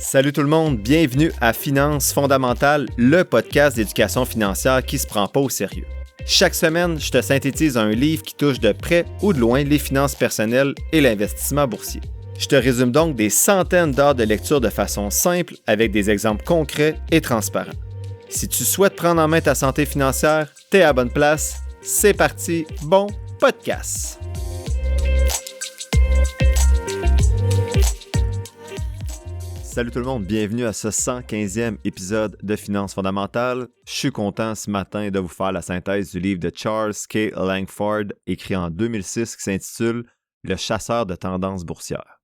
Salut tout le monde, bienvenue à Finances fondamentales, le podcast d'éducation financière qui se prend pas au sérieux. Chaque semaine, je te synthétise un livre qui touche de près ou de loin les finances personnelles et l'investissement boursier. Je te résume donc des centaines d'heures de lecture de façon simple avec des exemples concrets et transparents. Si tu souhaites prendre en main ta santé financière, t'es à la bonne place. C'est parti, bon podcast! Salut tout le monde, bienvenue à ce 115e épisode de Finances fondamentales. Je suis content ce matin de vous faire la synthèse du livre de Charles K. Langford, écrit en 2006, qui s'intitule « Le chasseur de tendances boursières ».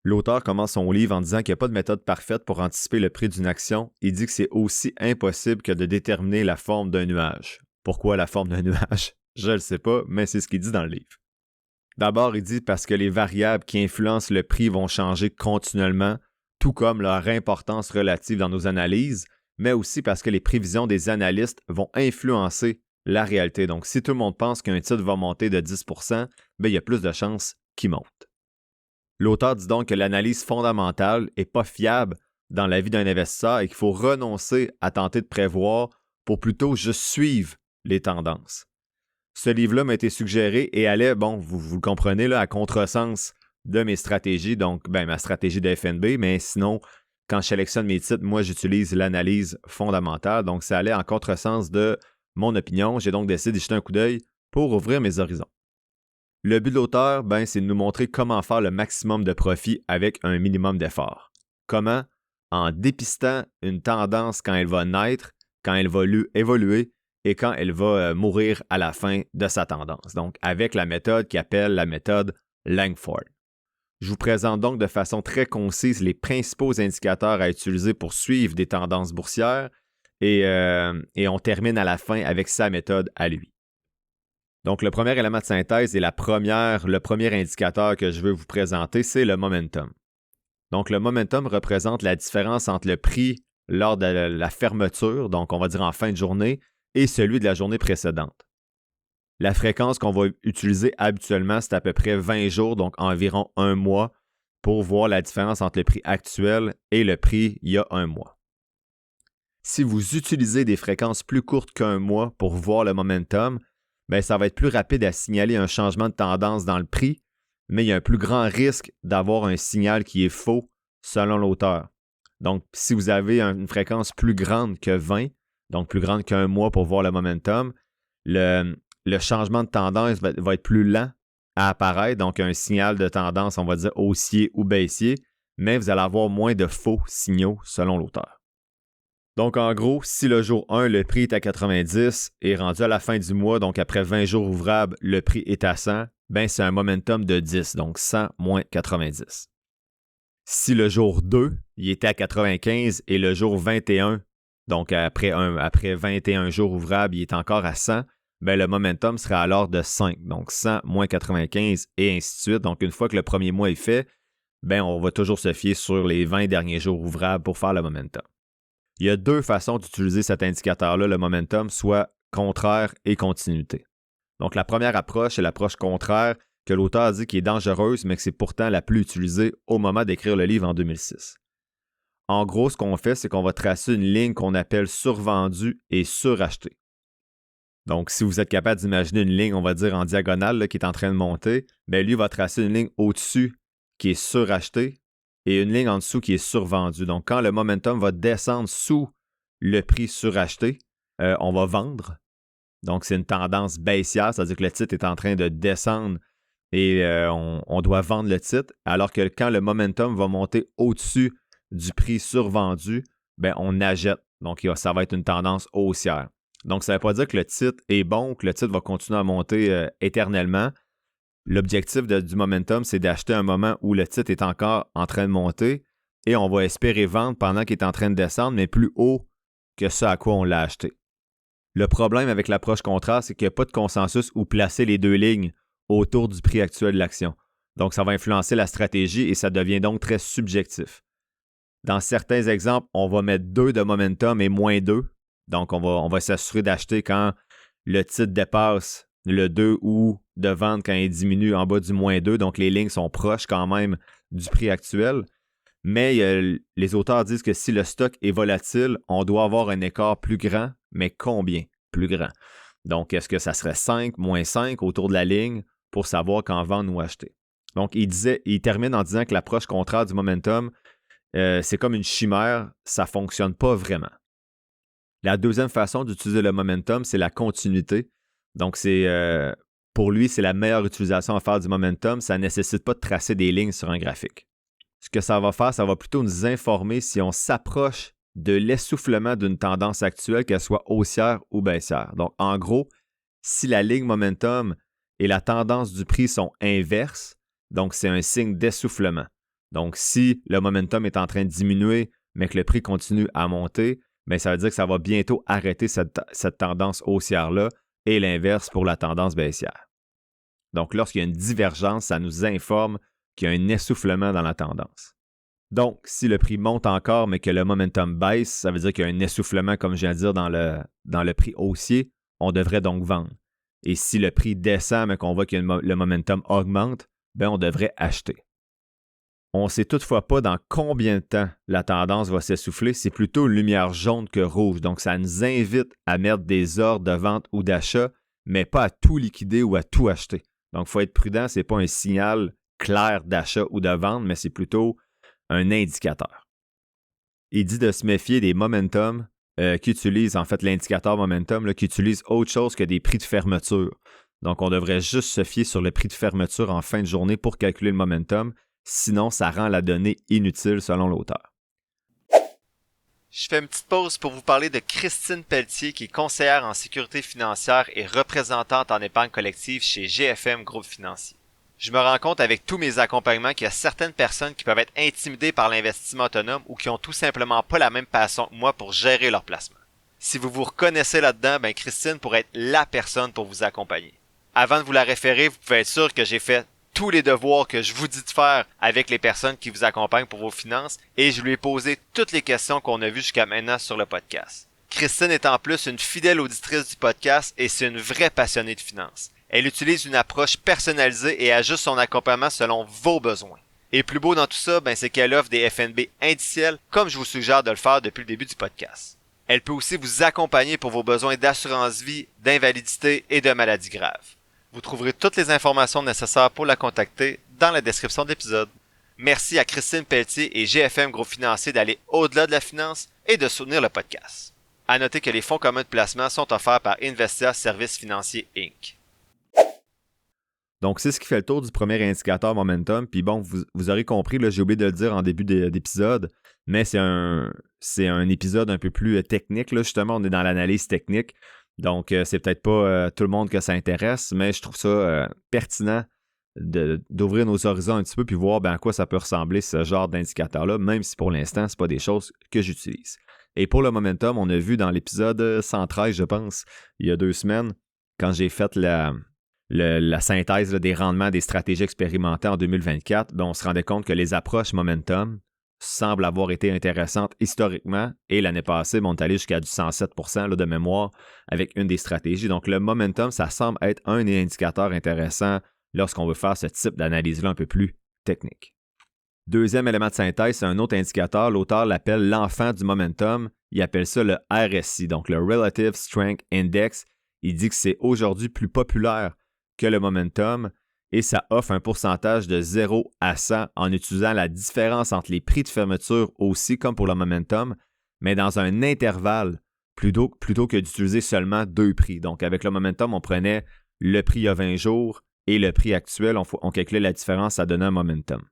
L'auteur commence son livre en disant qu'il n'y a pas de méthode parfaite pour anticiper le prix d'une action. Il dit que c'est aussi impossible que de déterminer la forme d'un nuage. Pourquoi la forme d'un nuage? Je ne le sais pas, mais c'est ce qu'il dit dans le livre. D'abord, il dit parce que les variables qui influencent le prix vont changer continuellement, tout comme leur importance relative dans nos analyses, mais aussi parce que les prévisions des analystes vont influencer la réalité. Donc, si tout le monde pense qu'un titre va monter de 10%, il y a plus de chances qu'il monte. L'auteur dit donc que l'analyse fondamentale n'est pas fiable dans la vie d'un investisseur et qu'il faut renoncer à tenter de prévoir pour plutôt juste suivre les tendances. Ce livre-là m'a été suggéré et allait, vous le comprenez, là, à contresens de mes stratégies, donc ma stratégie de FNB, mais sinon, quand je sélectionne mes titres, moi, j'utilise l'analyse fondamentale, donc ça allait en contresens de mon opinion. J'ai donc décidé d'y jeter un coup d'œil pour ouvrir mes horizons. Le but de l'auteur, c'est de nous montrer comment faire le maximum de profit avec un minimum d'effort. Comment? En dépistant une tendance quand elle va naître, quand elle va évoluer et quand elle va mourir à la fin de sa tendance. Donc, avec la méthode qu'il appelle la méthode Langford. Je vous présente donc de façon très concise les principaux indicateurs à utiliser pour suivre des tendances boursières et on termine à la fin avec sa méthode à lui. Donc, le premier élément de synthèse et le premier indicateur que je veux vous présenter, c'est le momentum. Donc, le momentum représente la différence entre le prix lors de la fermeture, donc on va dire en fin de journée, et celui de la journée précédente. La fréquence qu'on va utiliser habituellement, c'est à peu près 20 jours, donc environ un mois, pour voir la différence entre le prix actuel et le prix il y a un mois. Si vous utilisez des fréquences plus courtes qu'un mois pour voir le momentum, ça va être plus rapide à signaler un changement de tendance dans le prix, mais il y a un plus grand risque d'avoir un signal qui est faux selon l'auteur. Donc, si vous avez une fréquence plus grande que 20, donc plus grande qu'un mois pour voir le momentum, le changement de tendance va être plus lent à apparaître, donc un signal de tendance, on va dire haussier ou baissier, mais vous allez avoir moins de faux signaux selon l'auteur. Donc en gros, si le jour 1, le prix est à 90 et rendu à la fin du mois, donc après 20 jours ouvrables, le prix est à 100, c'est un momentum de 10, donc 100 moins 90. Si le jour 2, il était à 95 et le jour 21, donc après 21 jours ouvrables, il est encore à 100, le momentum sera alors de 5, donc 100 moins 95 et ainsi de suite. Donc, une fois que le premier mois est fait, on va toujours se fier sur les 20 derniers jours ouvrables pour faire le momentum. Il y a deux façons d'utiliser cet indicateur-là, le momentum, soit contraire et continuité. Donc, la première approche est l'approche contraire que l'auteur dit qui est dangereuse, mais que c'est pourtant la plus utilisée au moment d'écrire le livre en 2006. En gros, ce qu'on fait, c'est qu'on va tracer une ligne qu'on appelle survendue et suracheté. Donc, si vous êtes capable d'imaginer une ligne, on va dire en diagonale, là, qui est en train de monter, lui va tracer une ligne au-dessus qui est surachetée et une ligne en dessous qui est survendue. Donc, quand le momentum va descendre sous le prix suracheté, on va vendre. Donc, c'est une tendance baissière, c'est-à-dire que le titre est en train de descendre et on doit vendre le titre, alors que quand le momentum va monter au-dessus du prix survendu, on achète. Donc, ça va être une tendance haussière. Donc, ça ne veut pas dire que le titre est bon ou que le titre va continuer à monter éternellement. L'objectif du momentum, c'est d'acheter un moment où le titre est encore en train de monter et on va espérer vendre pendant qu'il est en train de descendre, mais plus haut que ce à quoi on l'a acheté. Le problème avec l'approche contraire, c'est qu'il n'y a pas de consensus où placer les deux lignes autour du prix actuel de l'action. Donc, ça va influencer la stratégie et ça devient donc très subjectif. Dans certains exemples, on va mettre 2 de momentum et moins 2. Donc, on va s'assurer d'acheter quand le titre dépasse le 2 ou de vendre quand il diminue en bas du moins 2. Donc, les lignes sont proches quand même du prix actuel. Mais les auteurs disent que si le stock est volatile, on doit avoir un écart plus grand, mais combien plus grand? Donc, est-ce que ça serait 5, moins 5 autour de la ligne pour savoir quand vendre ou acheter? Donc, il termine en disant que l'approche contraire du momentum, c'est comme une chimère, ça ne fonctionne pas vraiment. La deuxième façon d'utiliser le momentum, c'est la continuité. Donc, pour lui, c'est la meilleure utilisation à faire du momentum. Ça ne nécessite pas de tracer des lignes sur un graphique. Ce que ça va faire, ça va plutôt nous informer si on s'approche de l'essoufflement d'une tendance actuelle, qu'elle soit haussière ou baissière. Donc, en gros, si la ligne momentum et la tendance du prix sont inverses, donc c'est un signe d'essoufflement. Donc, si le momentum est en train de diminuer, mais que le prix continue à monter, bien, ça veut dire que ça va bientôt arrêter cette tendance haussière-là et l'inverse pour la tendance baissière. Donc, lorsqu'il y a une divergence, ça nous informe qu'il y a un essoufflement dans la tendance. Donc, si le prix monte encore, mais que le momentum baisse, ça veut dire qu'il y a un essoufflement, comme je viens de dire, dans le prix haussier. On devrait donc vendre. Et si le prix descend, mais qu'on voit que le momentum augmente, bien, on devrait acheter. On ne sait toutefois pas dans combien de temps la tendance va s'essouffler. C'est plutôt une lumière jaune que rouge. Donc, ça nous invite à mettre des ordres de vente ou d'achat, mais pas à tout liquider ou à tout acheter. Donc, il faut être prudent. Ce n'est pas un signal clair d'achat ou de vente, mais c'est plutôt un indicateur. Il dit de se méfier des momentum qui utilisent, en fait, l'indicateur momentum, qui utilise autre chose que des prix de fermeture. Donc, on devrait juste se fier sur le prix de fermeture en fin de journée pour calculer le momentum. Sinon, ça rend la donnée inutile selon l'auteur. Je fais une petite pause pour vous parler de Christine Pelletier, qui est conseillère en sécurité financière et représentante en épargne collective chez GFM Groupe Financier. Je me rends compte avec tous mes accompagnements qu'il y a certaines personnes qui peuvent être intimidées par l'investissement autonome ou qui ont tout simplement pas la même passion que moi pour gérer leur placement. Si vous vous reconnaissez là-dedans, ben Christine pourrait être la personne pour vous accompagner. Avant de vous la référer, vous pouvez être sûr que j'ai fait tous les devoirs que je vous dis de faire avec les personnes qui vous accompagnent pour vos finances et je lui ai posé toutes les questions qu'on a vues jusqu'à maintenant sur le podcast. Christine est en plus une fidèle auditrice du podcast et c'est une vraie passionnée de finances. Elle utilise une approche personnalisée et ajuste son accompagnement selon vos besoins. Et plus beau dans tout ça, ben c'est qu'elle offre des FNB indiciels comme je vous suggère de le faire depuis le début du podcast. Elle peut aussi vous accompagner pour vos besoins d'assurance vie, d'invalidité et de maladies graves. Vous trouverez toutes les informations nécessaires pour la contacter dans la description de l'épisode. Merci à Christine Pelletier et GFM Groupe Financier d'aller au-delà de la finance et de soutenir le podcast. À noter que les fonds communs de placement sont offerts par Investia Services Financiers Inc. Donc, c'est ce qui fait le tour du premier indicateur momentum. Puis bon, vous aurez compris, là, j'ai oublié de le dire en début d'épisode, mais c'est un épisode un peu plus technique. Là, justement, on est dans l'analyse technique. Donc, c'est peut-être pas tout le monde que ça intéresse, mais je trouve ça pertinent d'ouvrir nos horizons un petit peu puis voir à quoi ça peut ressembler ce genre d'indicateur-là, même si pour l'instant, ce n'est pas des choses que j'utilise. Et pour le momentum, on a vu dans l'épisode 113, je pense, il y a 2 semaines, quand j'ai fait la synthèse des rendements des stratégies expérimentées en 2024, on se rendait compte que les approches momentum semblent avoir été intéressantes historiquement et l'année passée, on est allé jusqu'à du 107% de mémoire avec une des stratégies. Donc, le momentum, ça semble être un des indicateurs intéressants lorsqu'on veut faire ce type d'analyse-là un peu plus technique. Deuxième élément de synthèse, c'est un autre indicateur. L'auteur l'appelle l'enfant du momentum. Il appelle ça le RSI, donc le Relative Strength Index. Il dit que c'est aujourd'hui plus populaire que le momentum et ça offre un pourcentage de 0 à 100 en utilisant la différence entre les prix de fermeture aussi, comme pour le momentum, mais dans un intervalle plutôt que d'utiliser seulement 2 prix. Donc, avec le momentum, on prenait le prix il y a 20 jours et le prix actuel, on calculait la différence, ça donnait un momentum.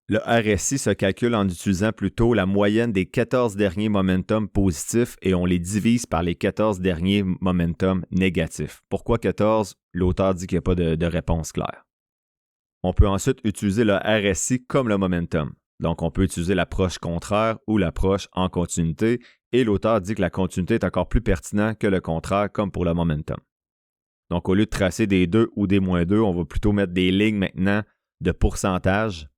Le RSI se calcule en utilisant plutôt la moyenne des 14 derniers momentum positifs et on les divise par les 14 derniers momentum négatifs. Pourquoi 14? L'auteur dit qu'il n'y a pas de réponse claire. On peut ensuite utiliser le RSI comme le momentum. Donc, on peut utiliser l'approche contraire ou l'approche en continuité et l'auteur dit que la continuité est encore plus pertinente que le contraire comme pour le momentum. Donc, au lieu de tracer des 2 ou des moins 2, on va plutôt mettre des lignes maintenant de pourcentage.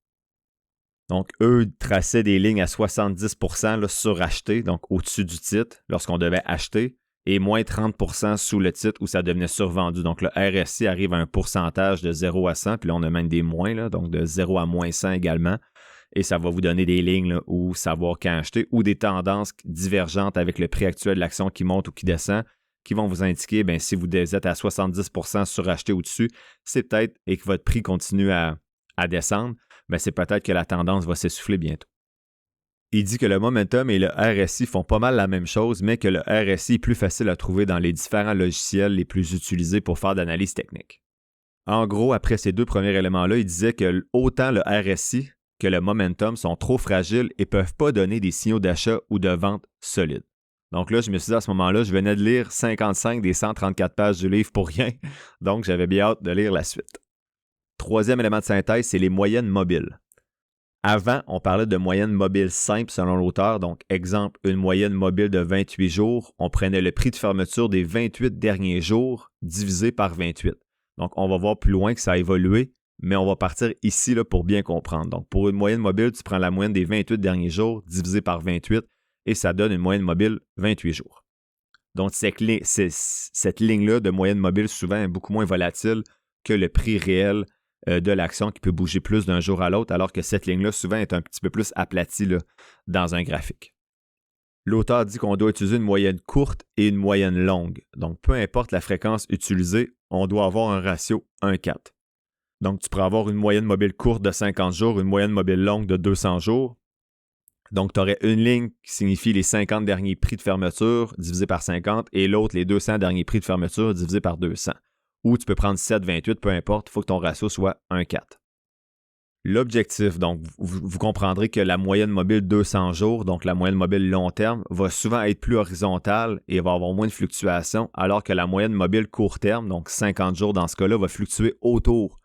Donc, eux traçaient des lignes à 70% suracheté, donc au-dessus du titre, lorsqu'on devait acheter, et moins 30% sous le titre où ça devenait survendu. Donc, le RSI arrive à un pourcentage de 0 à 100, puis là, on a même des moins, donc de 0 à moins 100 également. et ça va vous donner des lignes là, où savoir quand acheter ou des tendances divergentes avec le prix actuel de l'action qui monte ou qui descend qui vont vous indiquer si vous êtes à 70% suracheté au-dessus, c'est peut-être et que votre prix continue à descendre, c'est peut-être que la tendance va s'essouffler bientôt. Il dit que le momentum et le RSI font pas mal la même chose, mais que le RSI est plus facile à trouver dans les différents logiciels les plus utilisés pour faire de l'analyse technique. En gros, après ces deux premiers éléments-là, il disait que autant le RSI que le momentum sont trop fragiles et ne peuvent pas donner des signaux d'achat ou de vente solides. Donc là, je me suis dit à ce moment-là, je venais de lire 55 des 134 pages du livre pour rien, donc j'avais bien hâte de lire la suite. Troisième élément de synthèse, c'est les moyennes mobiles. Avant, on parlait de moyenne mobile simple selon l'auteur, donc exemple, une moyenne mobile de 28 jours, on prenait le prix de fermeture des 28 derniers jours divisé par 28. Donc, on va voir plus loin que ça a évolué, mais on va partir ici là, pour bien comprendre. Donc, pour une moyenne mobile, tu prends la moyenne des 28 derniers jours divisé par 28 et ça donne une moyenne mobile 28 jours. Donc, cette ligne-là de moyenne mobile souvent est beaucoup moins volatile que le prix réel de l'action qui peut bouger plus d'un jour à l'autre, alors que cette ligne-là souvent est un petit peu plus aplatie là, dans un graphique. L'auteur dit qu'on doit utiliser une moyenne courte et une moyenne longue. Donc, peu importe la fréquence utilisée, on doit avoir un ratio 1,4. Donc, tu pourrais avoir une moyenne mobile courte de 50 jours, une moyenne mobile longue de 200 jours. Donc, tu aurais une ligne qui signifie les 50 derniers prix de fermeture divisé par 50 et l'autre, les 200 derniers prix de fermeture divisé par 200. Ou tu peux prendre 7,28, peu importe, il faut que ton ratio soit 1,4. L'objectif, donc, vous comprendrez que la moyenne mobile 200 jours, donc la moyenne mobile long terme, va souvent être plus horizontale et va avoir moins de fluctuations, alors que la moyenne mobile court terme, donc 50 jours dans ce cas-là, va fluctuer autour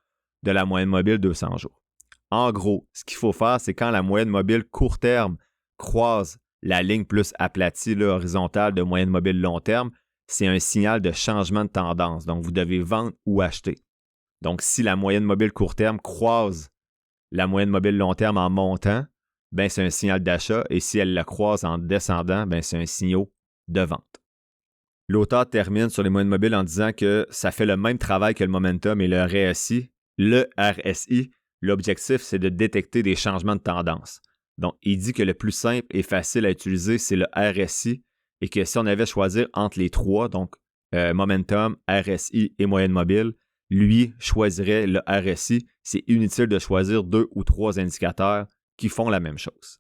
de la moyenne mobile 200 jours. En gros, ce qu'il faut faire, c'est quand la moyenne mobile court terme croise la ligne plus aplatie, là, horizontale de moyenne mobile long terme, c'est un signal de changement de tendance. Donc, vous devez vendre ou acheter. Donc, si la moyenne mobile court terme croise la moyenne mobile long terme en montant, c'est un signal d'achat. Et si elle la croise en descendant, c'est un signal de vente. L'auteur termine sur les moyennes mobiles en disant que ça fait le même travail que le momentum et le RSI. Le RSI, l'objectif, c'est de détecter des changements de tendance. Donc, il dit que le plus simple et facile à utiliser, c'est le RSI et que si on avait choisi entre les trois, donc momentum, RSI et moyenne mobile, lui choisirait le RSI. C'est inutile de choisir 2 ou 3 indicateurs qui font la même chose.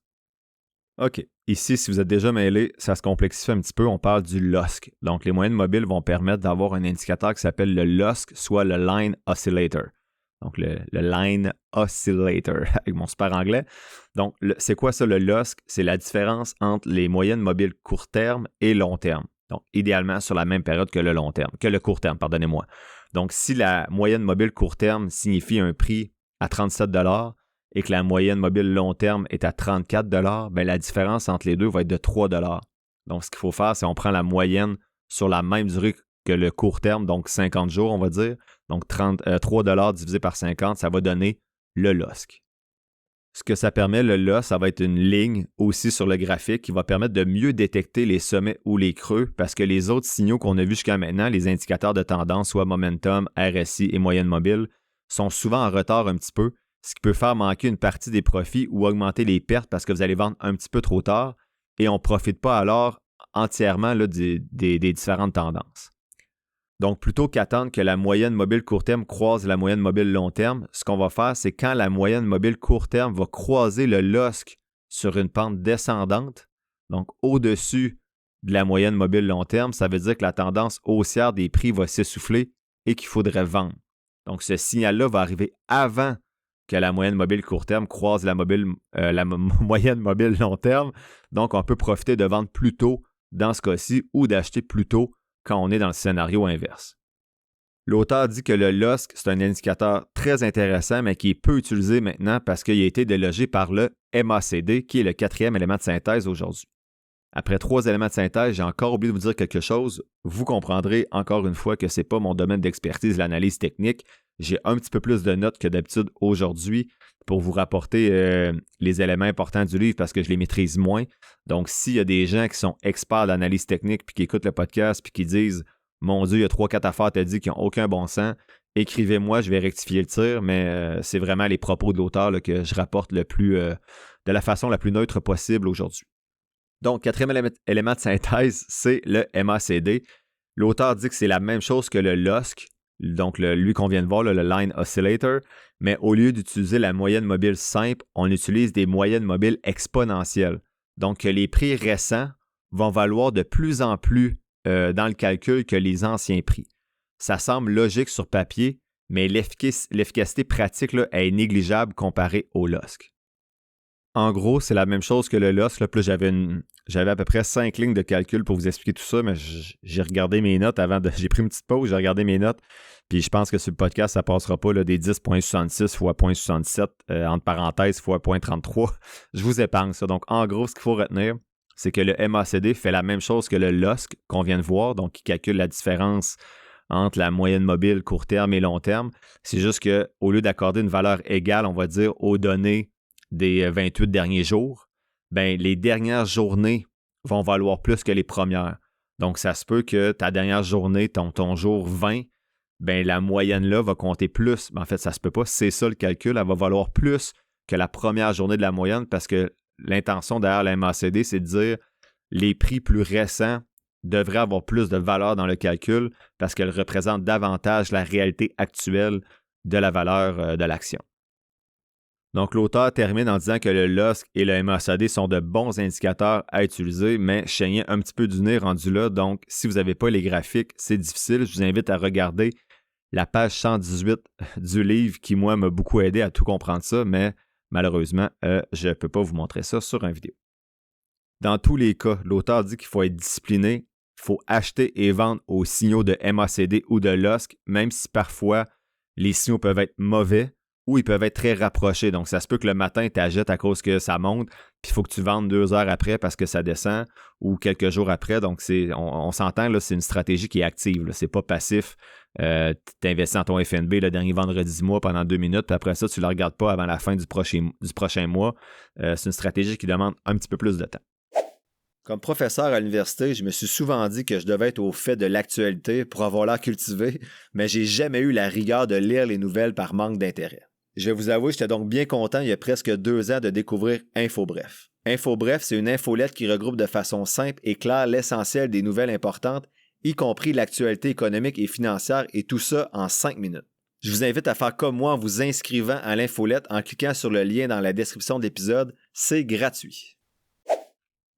OK. Ici, si vous êtes déjà mêlé, ça se complexifie un petit peu. On parle du LOSC. Donc, les moyennes mobiles vont permettre d'avoir un indicateur qui s'appelle le LOSC, soit le Line Oscillator. Donc, le Line Oscillator, avec mon super anglais. Donc, c'est quoi ça, le LOSC? C'est la différence entre les moyennes mobiles court terme et long terme. Donc, idéalement, sur la même période que le long terme, que le court terme, pardonnez-moi. Donc, si la moyenne mobile court terme signifie un prix à 37 $ et que la moyenne mobile long terme est à 34 $, la différence entre les deux va être de 3 $. Donc, ce qu'il faut faire, c'est qu'on prend la moyenne sur la même durée que le court terme, donc 50 jours, on va dire. Donc, 3 $ divisé par 50, ça va donner le LOSC. Ce que ça permet, le LOSC, ça va être une ligne aussi sur le graphique qui va permettre de mieux détecter les sommets ou les creux parce que les autres signaux qu'on a vus jusqu'à maintenant, les indicateurs de tendance, soit momentum, RSI et moyenne mobile, sont souvent en retard un petit peu, ce qui peut faire manquer une partie des profits ou augmenter les pertes parce que vous allez vendre un petit peu trop tard et on ne profite pas alors entièrement là, des différentes tendances. Donc, plutôt qu'attendre que la moyenne mobile court terme croise la moyenne mobile long terme, ce qu'on va faire, c'est quand la moyenne mobile court terme va croiser le LOSC sur une pente descendante, donc au-dessus de la moyenne mobile long terme, ça veut dire que la tendance haussière des prix va s'essouffler et qu'il faudrait vendre. Donc, ce signal-là va arriver avant que la moyenne mobile court terme croise la moyenne mobile long terme. Donc, on peut profiter de vendre plus tôt dans ce cas-ci ou d'acheter plus tôt quand on est dans le scénario inverse. L'auteur dit que le LOSC, c'est un indicateur très intéressant, mais qui est peu utilisé maintenant parce qu'il a été délogé par le MACD, qui est le 4e élément de synthèse aujourd'hui. Après 3 éléments de synthèse, j'ai encore oublié de vous dire quelque chose. Vous comprendrez encore une fois que ce n'est pas mon domaine d'expertise, l'analyse technique. J'ai un petit peu plus de notes que d'habitude aujourd'hui pour vous rapporter les éléments importants du livre parce que je les maîtrise moins. Donc, s'il y a des gens qui sont experts d'analyse technique puis qui écoutent le podcast puis qui disent « Mon Dieu, il y a 3-4 affaires, t'as dit qui n'ont aucun bon sens », écrivez-moi, je vais rectifier le tir, mais c'est vraiment les propos de l'auteur là, que je rapporte le plus de la façon la plus neutre possible aujourd'hui. Donc, quatrième élément de synthèse, c'est le MACD. L'auteur dit que c'est la même chose que le LOSC, donc lui qu'on vient de voir, là, le Line Oscillator, mais au lieu d'utiliser la moyenne mobile simple, on utilise des moyennes mobiles exponentielles. Donc, les prix récents vont valoir de plus en plus dans le calcul que les anciens prix. Ça semble logique sur papier, mais l'efficacité pratique là, est négligeable comparée au LOSC. En gros, c'est la même chose que le LOSC. Là, puis j'avais à peu près 5 lignes de calcul pour vous expliquer tout ça, mais j'ai regardé mes notes j'ai pris une petite pause, j'ai regardé mes notes, puis je pense que sur le podcast, ça ne passera pas là, des 10.66 fois 0.67, entre parenthèses, fois 0.33. Je vous épargne ça. Donc, en gros, ce qu'il faut retenir, c'est que le MACD fait la même chose que le LOSC qu'on vient de voir, donc qui calcule la différence entre la moyenne mobile court terme et long terme. C'est juste qu'au lieu d'accorder une valeur égale, on va dire, aux données des 28 derniers jours, ben, les dernières journées vont valoir plus que les premières. Donc, ça se peut que ta dernière journée, ton jour 20, ben, la moyenne là va compter plus. En fait, ça se peut pas. C'est ça le calcul. Elle va valoir plus que la première journée de la moyenne parce que l'intention derrière la MACD, c'est de dire les prix plus récents devraient avoir plus de valeur dans le calcul parce qu'elles représentent davantage la réalité actuelle de la valeur de l'action. Donc, l'auteur termine en disant que le LOSC et le MACD sont de bons indicateurs à utiliser, mais je saignais un petit peu du nez rendu là. Donc, si vous n'avez pas les graphiques, c'est difficile. Je vous invite à regarder la page 118 du livre qui, moi, m'a beaucoup aidé à tout comprendre ça, mais malheureusement, je ne peux pas vous montrer ça sur une vidéo. Dans tous les cas, l'auteur dit qu'il faut être discipliné, il faut acheter et vendre aux signaux de MACD ou de LOSC, même si parfois les signaux peuvent être mauvais, ou ils peuvent être très rapprochés. Donc, ça se peut que le matin, tu achètes à cause que ça monte, puis il faut que tu vendes 2 heures après parce que ça descend ou quelques jours après. Donc, on s'entend, là, c'est une stratégie qui est active. Ce n'est pas passif. Tu investis dans ton FNB le dernier vendredi du mois pendant 2 minutes, puis après ça, tu ne le regardes pas avant la fin du prochain mois. C'est une stratégie qui demande un petit peu plus de temps. Comme professeur à l'université, je me suis souvent dit que je devais être au fait de l'actualité pour avoir l'air cultivé, mais j'ai jamais eu la rigueur de lire les nouvelles par manque d'intérêt. Je vais vous avouer, j'étais donc bien content il y a presque 2 ans de découvrir InfoBref. InfoBref, c'est une infolette qui regroupe de façon simple et claire l'essentiel des nouvelles importantes, y compris l'actualité économique et financière, et tout ça en 5 minutes. Je vous invite à faire comme moi en vous inscrivant à l'infolette en cliquant sur le lien dans la description de l'épisode. C'est gratuit.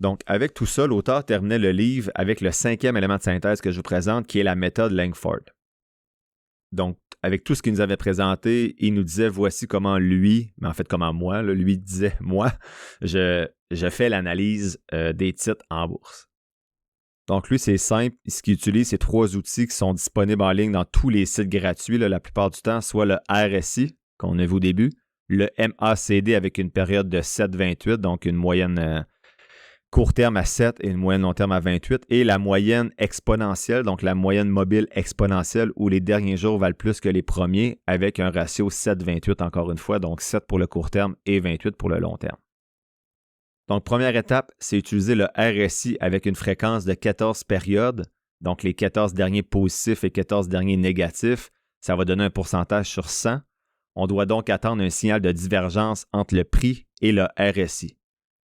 Donc, avec tout ça, l'auteur terminait le livre avec le 5e élément de synthèse que je vous présente, qui est la méthode Langford. Donc, avec tout ce qu'il nous avait présenté, il nous disait voici comment lui, mais en fait comment moi, là, lui disait moi, je fais l'analyse des titres en bourse. Donc, lui, c'est simple. Ce qu'il utilise, c'est 3 outils qui sont disponibles en ligne dans tous les sites gratuits la plupart du temps, soit le RSI, qu'on a vu au début, le MACD avec une période de 7,28, donc une moyenne court terme à 7 et une moyenne long terme à 28, et la moyenne exponentielle, donc la moyenne mobile exponentielle où les derniers jours valent plus que les premiers avec un ratio 7,28 encore une fois, donc 7 pour le court terme et 28 pour le long terme. Donc, première étape, c'est utiliser le RSI avec une fréquence de 14 périodes, donc les 14 derniers positifs et 14 derniers négatifs, ça va donner un pourcentage sur 100. On doit donc attendre un signal de divergence entre le prix et le RSI.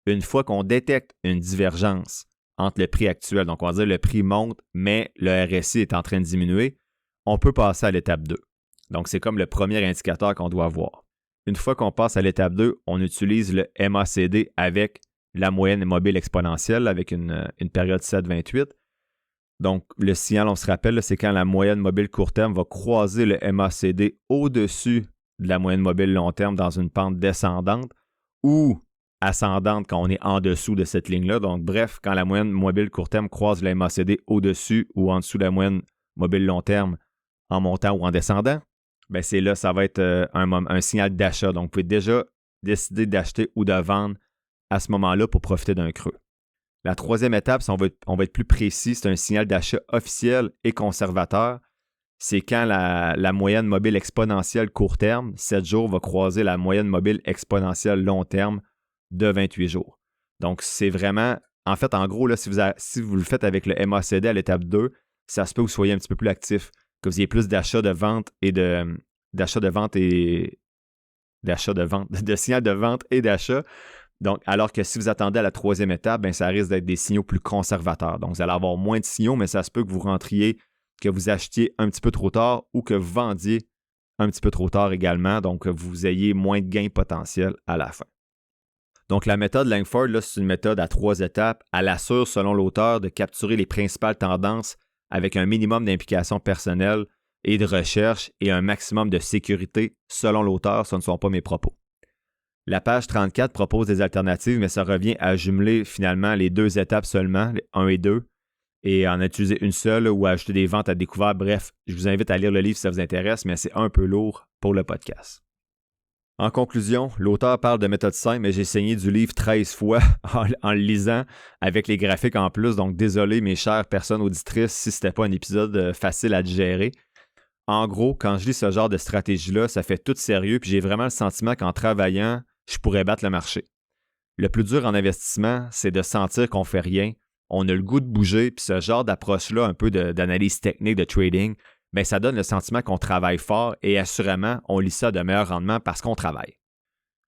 Une fois qu'on détecte une divergence entre le prix actuel, donc on va dire le prix monte, mais le RSI est en train de diminuer, on peut passer à l'étape 2. Donc, c'est comme le premier indicateur qu'on doit avoir. Une fois qu'on passe à l'étape 2, on utilise le MACD avec la moyenne mobile exponentielle avec une période 7,28. Donc, le signal, on se rappelle, c'est quand la moyenne mobile court terme va croiser le MACD au-dessus de la moyenne mobile long terme dans une pente descendante ou ascendante quand on est en dessous de cette ligne-là. Donc, bref, quand la moyenne mobile court terme croise le MACD au-dessus ou en dessous de la moyenne mobile long terme en montant ou en descendant, bien, c'est là, ça va être un signal d'achat. Donc, vous pouvez déjà décider d'acheter ou de vendre à ce moment-là pour profiter d'un creux. La troisième étape, si on va être plus précis, c'est un signal d'achat officiel et conservateur. C'est quand la moyenne mobile exponentielle court terme, 7 jours, va croiser la moyenne mobile exponentielle long terme de 28 jours. Donc, c'est vraiment, en fait, en gros, là, si vous le faites avec le MACD à l'étape 2, ça se peut que vous soyez un petit peu plus actif. que vous ayez plus d'achats, de vente et de signaux de vente et d'achat. Donc, alors que si vous attendez à la troisième étape, ça risque d'être des signaux plus conservateurs. Donc, vous allez avoir moins de signaux, mais ça se peut que vous rentriez, que vous achetiez un petit peu trop tard ou que vous vendiez un petit peu trop tard également. Donc, que vous ayez moins de gains potentiels à la fin. Donc, la méthode Langford, là, c'est une méthode à 3 étapes. Elle assure, selon l'auteur, de capturer les principales tendances avec un minimum d'implication personnelle et de recherche et un maximum de sécurité. Selon l'auteur, ce ne sont pas mes propos. La page 34 propose des alternatives, mais ça revient à jumeler finalement les 2 étapes seulement, les 1 et 2, et en utiliser une seule ou à ajouter des ventes à découvert. Bref, je vous invite à lire le livre si ça vous intéresse, mais c'est un peu lourd pour le podcast. En conclusion, l'auteur parle de méthode simple, mais j'ai saigné du livre 13 fois en le lisant avec les graphiques en plus, donc désolé mes chères personnes auditrices si ce n'était pas un épisode facile à digérer. En gros, quand je lis ce genre de stratégie-là, ça fait tout sérieux, puis j'ai vraiment le sentiment qu'en travaillant, je pourrais battre le marché. Le plus dur en investissement, c'est de sentir qu'on ne fait rien, on a le goût de bouger, puis ce genre d'approche-là, un peu d'analyse technique, de trading, ça donne le sentiment qu'on travaille fort et assurément, on lit ça de meilleur rendement parce qu'on travaille.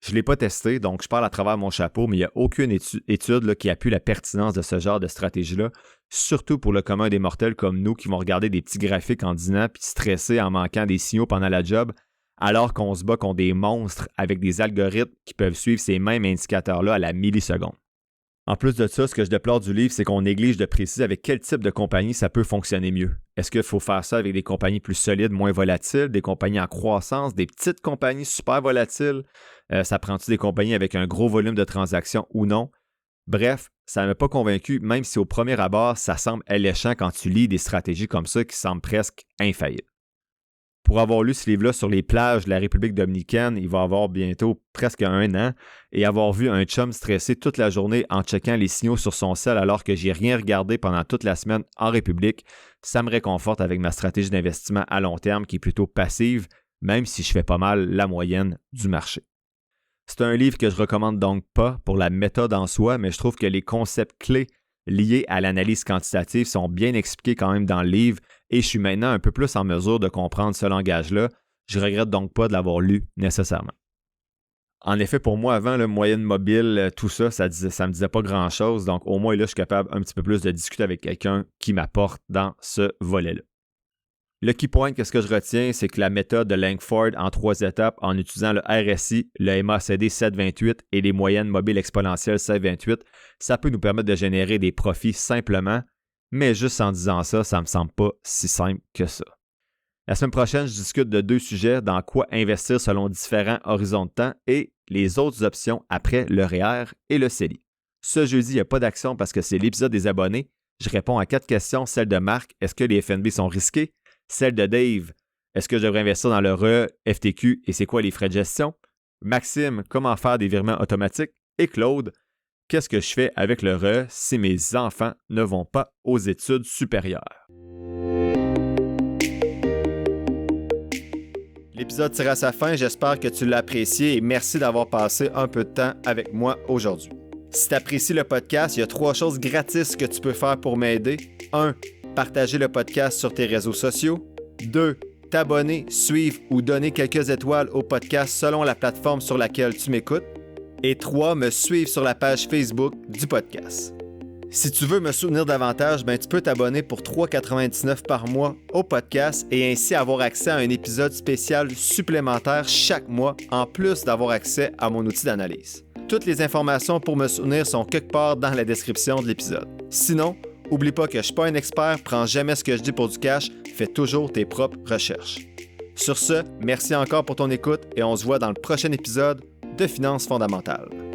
Je ne l'ai pas testé, donc je parle à travers mon chapeau, mais il n'y a aucune étude là, qui appuie la pertinence de ce genre de stratégie-là, surtout pour le commun des mortels comme nous qui vont regarder des petits graphiques en dînant puis stresser en manquant des signaux pendant la job, alors qu'on se bat contre des monstres avec des algorithmes qui peuvent suivre ces mêmes indicateurs-là à la milliseconde. En plus de ça, ce que je déplore du livre, c'est qu'on néglige de préciser avec quel type de compagnie ça peut fonctionner mieux. Est-ce qu'il faut faire ça avec des compagnies plus solides, moins volatiles, des compagnies en croissance, des petites compagnies super volatiles? Ça prend-tu des compagnies avec un gros volume de transactions ou non? Bref, ça ne m'a pas convaincu, même si au premier abord, ça semble alléchant quand tu lis des stratégies comme ça qui semblent presque infaillibles. Pour avoir lu ce livre-là sur les plages de la République dominicaine, il va avoir bientôt presque 1 an, et avoir vu un chum stressé toute la journée en checkant les signaux sur son cell alors que j'ai rien regardé pendant toute la semaine en République, ça me réconforte avec ma stratégie d'investissement à long terme qui est plutôt passive, même si je fais pas mal la moyenne du marché. C'est un livre que je recommande donc pas pour la méthode en soi, mais je trouve que les concepts clés liés à l'analyse quantitative sont bien expliqués quand même dans le livre et je suis maintenant un peu plus en mesure de comprendre ce langage-là. Je ne regrette donc pas de l'avoir lu nécessairement. En effet, pour moi, avant, le moyenne mobile, tout ça, ça me disait pas grand-chose. Donc, au moins, là, je suis capable un petit peu plus de discuter avec quelqu'un qui m'apporte dans ce volet-là. Le key point, qu'est-ce que je retiens, c'est que la méthode de Langford en 3 étapes en utilisant le RSI, le MACD 728 et les moyennes mobiles exponentielles 728, ça peut nous permettre de générer des profits simplement, mais juste en disant ça, ça me semble pas si simple que ça. La semaine prochaine, je discute de 2 sujets, dans quoi investir selon différents horizons de temps et les autres options après le REER et le CELI. Ce jeudi, il n'y a pas d'action parce que c'est l'épisode des abonnés. Je réponds à 4 questions, celle de Marc, est-ce que les FNB sont risqués? Celle de Dave, est-ce que je devrais investir dans le REE, FTQ et c'est quoi les frais de gestion? Maxime, comment faire des virements automatiques? Et Claude, qu'est-ce que je fais avec le REE si mes enfants ne vont pas aux études supérieures? L'épisode tire à sa fin, j'espère que tu l'as apprécié et merci d'avoir passé un peu de temps avec moi aujourd'hui. Si tu apprécies le podcast, il y a 3 choses gratis que tu peux faire pour m'aider. 1. Partager le podcast sur tes réseaux sociaux. 2. T'abonner, suivre ou donner quelques étoiles au podcast selon la plateforme sur laquelle tu m'écoutes. Et 3. Me suivre sur la page Facebook du podcast. Si tu veux me soutenir davantage, tu peux t'abonner pour $3,99 par mois au podcast et ainsi avoir accès à un épisode spécial supplémentaire chaque mois, en plus d'avoir accès à mon outil d'analyse. Toutes les informations pour me soutenir sont quelque part dans la description de l'épisode. Sinon, oublie pas que je ne suis pas un expert, prends jamais ce que je dis pour du cash, fais toujours tes propres recherches. Sur ce, merci encore pour ton écoute et on se voit dans le prochain épisode de Finances fondamentales.